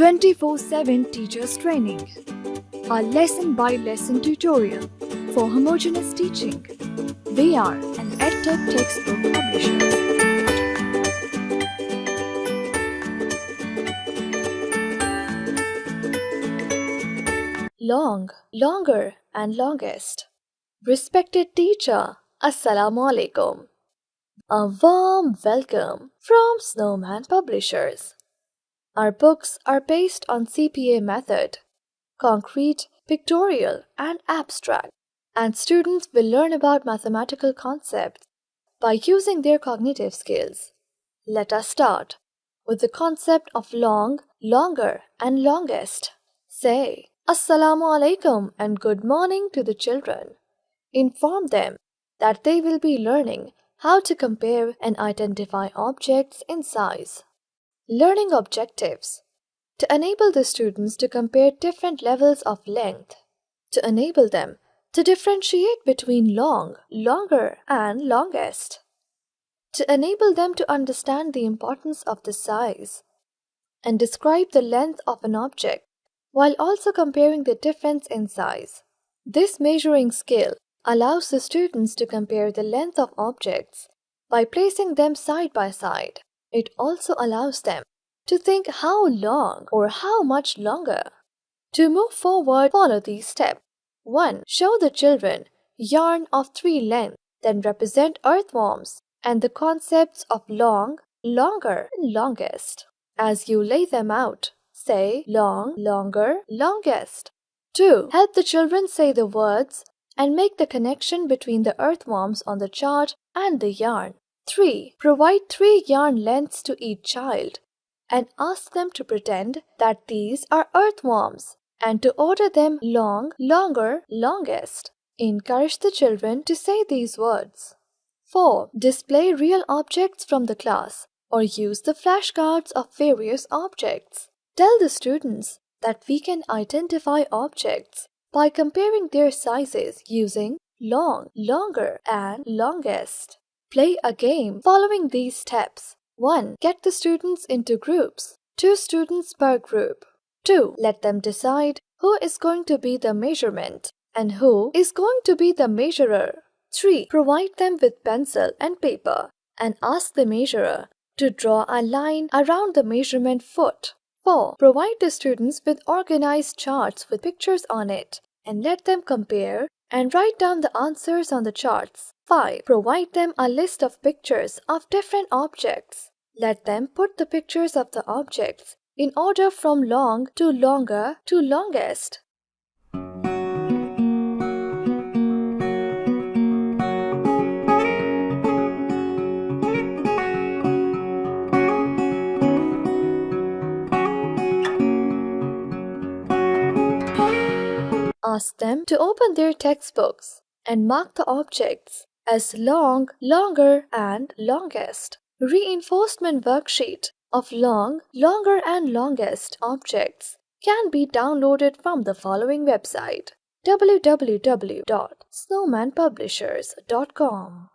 24/7 Teachers Training, a lesson-by-lesson tutorial for homogeneous teaching. We are an EdTech textbook publisher. Long, longer and longest. Respected teacher, Assalamu alaikum. A warm welcome from Snowman Publishers. Our books are based on CPA method, concrete, pictorial, and abstract, and students will learn about mathematical concepts by using their cognitive skills. Let us start with the concept of long, longer, and longest. Say Assalamu alaikum and good morning to the children. Inform them that they will be learning how to compare and identify objects in size. Learning objectives. To enable the students to compare different levels of length. To enable them to differentiate between long, longer, and longest. To enable them to understand the importance of the size and describe the length of an object while also comparing the difference in size. This measuring skill allows the students to compare the length of objects by placing them side by side. It also allows them to think how long or how much longer. To move forward, follow these steps. 1. Show the children yarn of 3 lengths, then represent earthworms and the concepts of long, longer, and longest. As you lay them out, say long, longer, longest. 2. Help the children say the words and make the connection between the earthworms on the chart and the yarn. 3. Provide 3 yarn lengths to each child and ask them to pretend that these are earthworms and to order them long, longer, longest. Encourage the children to say these words. 4. Display real objects from the class or use the flashcards of various objects. Tell the students that we can identify objects by comparing their sizes using long, longer, and longest. Play a game following these steps. 1. Get the students into groups. 2 students per group. 2. Let them decide who is going to be the measurement and who is going to be the measurer. 3. Provide them with pencil and paper and ask the measurer to draw a line around the measurement foot. 4. Provide the students with organized charts with pictures on it and let them compare and write down the answers on the charts. 5. Provide them a list of pictures of different objects. Let them put the pictures of the objects in order from long to longer to longest. Ask them to open their textbooks and mark the objects as long, longer, and longest. Reinforcement worksheet of long, longer, and longest objects can be downloaded from the following website: www.snowmanpublishers.com.